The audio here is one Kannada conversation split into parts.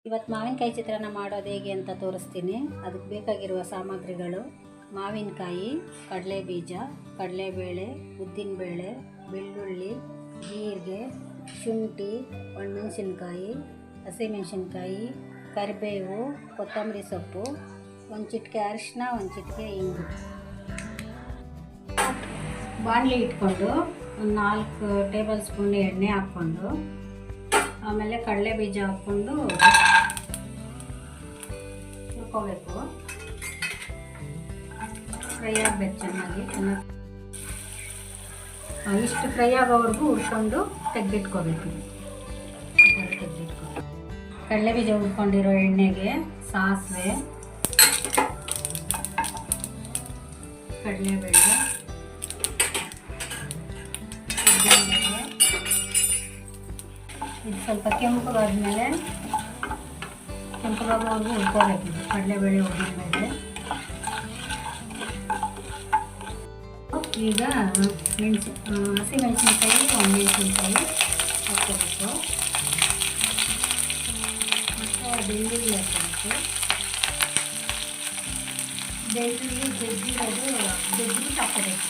ಇವತ್ತು ಮಾವಿನಕಾಯಿ ಚಿತ್ರಾನ್ನ ಮಾಡೋದು ಹೇಗೆ ಅಂತ ತೋರಿಸ್ತೀನಿ. ಅದಕ್ಕೆ ಬೇಕಾಗಿರುವ ಸಾಮಗ್ರಿಗಳು: ಮಾವಿನಕಾಯಿ, ಕಡಲೆ ಬೀಜ, ಕಡಲೆಬೇಳೆ, ಉದ್ದಿನಬೇಳೆ, ಬೆಳ್ಳುಳ್ಳಿ, ಜೀರಿಗೆ, ಶುಂಠಿ, ಒಣಮೆಣಸಿನ್ಕಾಯಿ, ಹಸಿಮೆಣಸಿನ್ಕಾಯಿ, ಕರಿಬೇವು, ಕೊತ್ತಂಬರಿ ಸೊಪ್ಪು, ಒಂದು ಚಿಟಿಕೆ ಅರಿಶಿನ, ಒಂದು ಚಿಟಿಕೆ ಇಂಗು. ಬಾಣಲಿ ಇಟ್ಕೊಂಡು ಒಂದು 4 ಟೇಬಲ್ ಸ್ಪೂನ್ ಎಣ್ಣೆ ಹಾಕ್ಕೊಂಡು, ಆಮೇಲೆ ಕಡಲೆ ಬೀಜ ಹಾಕ್ಕೊಂಡು ಹುರ್ಕೋಬೇಕು. ಫ್ರೈ ಆಗಬೇಕು ಚೆನ್ನಾಗಿ. ಇಷ್ಟು ಫ್ರೈ ಆಗೋವರೆಗೂ ಹುರ್ಕೊಂಡು ತೆಗೆದಿಟ್ಕೋಬೇಕು. ಕಡಲೆ ಬೀಜ ಹುರ್ಕೊಂಡಿರೋ ಎಣ್ಣೆಗೆ ಸಾಸಿವೆ, ಕಡಲೆಬೇಳೆ, ಇದು ಸ್ವಲ್ಪ ಕೆಂಪಗಾದ್ಮೇಲೆ ಕೆಂಪಗಾಗೋವರೆಗೂ ಹುರ್ಕೋಬೇಕು. ಕಡಲೆಬೇಳೆ ಉದ್ದಿನಬೇಳೆ. ಈಗ ಹಸಿಮೆಣಸಿನ್ಕಾಯಿ, ಒಣಮೆಣಸಿನ್ಕಾಯಿ ಹಾಕ್ಕೋಬೇಕು. ಮತ್ತು ಬೆಳ್ಳುಳ್ಳಿ ಹಾಕ್ಕೋಬೇಕು. ಬೆಳ್ಳುಳ್ಳಿ ಜಜ್ಜಿರೋದು ಹಾಕ್ಕೋಬೇಕು.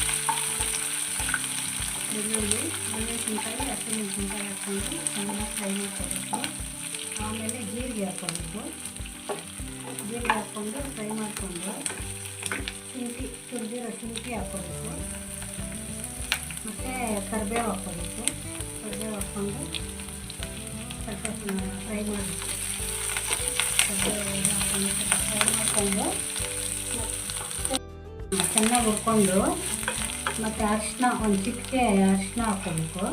ಬೆಳ್ಳುಳ್ಳಿ, ಒಣಮೆಣಸಿನ್ಕಾಯಿ, ಹಸಿಮೆಣಸಿನ್ಕಾಯಿ ಹಾಕ್ಕೊಂಡು ಚೆನ್ನಾಗಿ ಫ್ರೈ ಮಾಡ್ಕೋಬೇಕು. ಆಮೇಲೆ ಜೀರಿಗೆ ಹಾಕ್ಕೋಬೇಕು. ಜೀರಿಗೆ ಹಾಕ್ಕೊಂಡು ಫ್ರೈ ಮಾಡಿಕೊಂಡು ಶುಂಠಿ, ತುರಿದಿರೋ ಶುಂಠಿ ಹಾಕ್ಕೋಬೇಕು. ಮತ್ತು ಕರಿಬೇವು ಹಾಕ್ಕೋಬೇಕು. ಕರಿಬೇವು ಹಾಕ್ಕೊಂಡು ಸ್ವಲ್ಪ ಫ್ರೈ ಮಾಡಬೇಕು. ಕರಿಬೇವು ಹಾಕ್ಕೊಂಡು ಸ್ವಲ್ಪ ಫ್ರೈ ಮಾಡಿಕೊಂಡು ಚೆನ್ನಾಗಿ ಹುರ್ಕೊಂಡು, ಮತ್ತು ಅರಿಶಿನ, ಒಂದು ಚಿಟಿಕೆ ಅರಿಶಿನ ಹಾಕ್ಕೋಬೇಕು.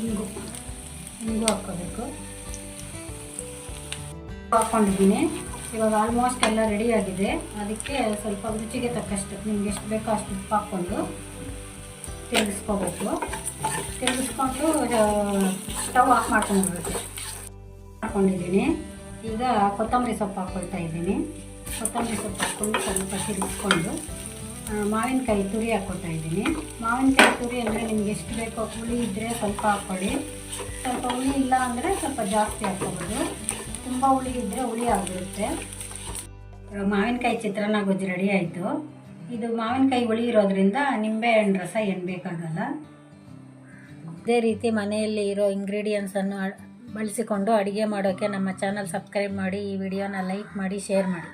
ಇಂಗು ಹಾಕ್ಕೋಬೇಕು. ಹಾಕ್ಕೊಂಡಿದ್ದೀನಿ. ಇವಾಗ ಆಲ್ಮೋಸ್ಟ್ ಎಲ್ಲ ರೆಡಿಯಾಗಿದೆ. ಅದಕ್ಕೆ ಸ್ವಲ್ಪ ರುಚಿಗೆ ತಕ್ಕಷ್ಟು ನಿಮ್ಗೆ ಎಷ್ಟು ಬೇಕೋ ಅಷ್ಟು ಉಪ್ಪು ಹಾಕ್ಕೊಂಡು ತಿರುಗಿಸ್ಕೋಬೇಕು. ತಿರುಗಿಸ್ಕೊಂಡು ಸ್ಟವ್ ಆಫ್ ಮಾಡ್ಕೊಂಡ್ಬಿಡ್ಬೇಕು. ಹಾಕ್ಕೊಂಡಿದ್ದೀನಿ. ಈಗ ಕೊತ್ತಂಬರಿ ಸೊಪ್ಪು ಹಾಕ್ಕೊಳ್ತಾ ಇದ್ದೀನಿ. ಕೊತ್ತಂಬರಿ ಸೊಪ್ಪು ಹಾಕ್ಕೊಂಡು ಸ್ವಲ್ಪ ತಿರುಗಿಸ್ಕೊಂಡು ಮಾವಿನಕಾಯಿ ತುರಿ ಹಾಕ್ಕೊಳ್ತಾ ಇದ್ದೀನಿ. ಮಾವಿನಕಾಯಿ ತುರಿ ಅಂದರೆ ನಿಮ್ಗೆ ಎಷ್ಟು ಬೇಕೋ, ಹುಳಿ ಇದ್ದರೆ ಸ್ವಲ್ಪ ಹಾಕ್ಕೊಳ್ಳಿ. ಸ್ವಲ್ಪ ಹುಳಿ ಇಲ್ಲ ಅಂದರೆ ಸ್ವಲ್ಪ ಜಾಸ್ತಿ ಹಾಕ್ಕೊಬೋದು. ತುಂಬ ಹುಳಿ ಇದ್ದರೆ ಹುಳಿ ಆಗಿರುತ್ತೆ. ಮಾವಿನಕಾಯಿ ಚಿತ್ರಾನ್ನ ಗೊಜ್ಜು ರೆಡಿ ಆಯಿತು. ಇದು ಮಾವಿನಕಾಯಿ ಹುಳಿ ಇರೋದ್ರಿಂದ ನಿಂಬೆಹಣ್ಣು ರಸ ಏನು ಬೇಕಾಗಲ್ಲ. ಇದೇ ರೀತಿ ಮನೆಯಲ್ಲಿ ಇರೋ ಇಂಗ್ರೀಡಿಯೆಂಟ್ಸನ್ನು ಬಳಸಿಕೊಂಡು ಅಡುಗೆ ಮಾಡೋಕ್ಕೆ ನಮ್ಮ ಚಾನಲ್ ಸಬ್ಸ್ಕ್ರೈಬ್ ಮಾಡಿ, ಈ ವಿಡಿಯೋನ ಲೈಕ್ ಮಾಡಿ, ಶೇರ್ ಮಾಡಿ.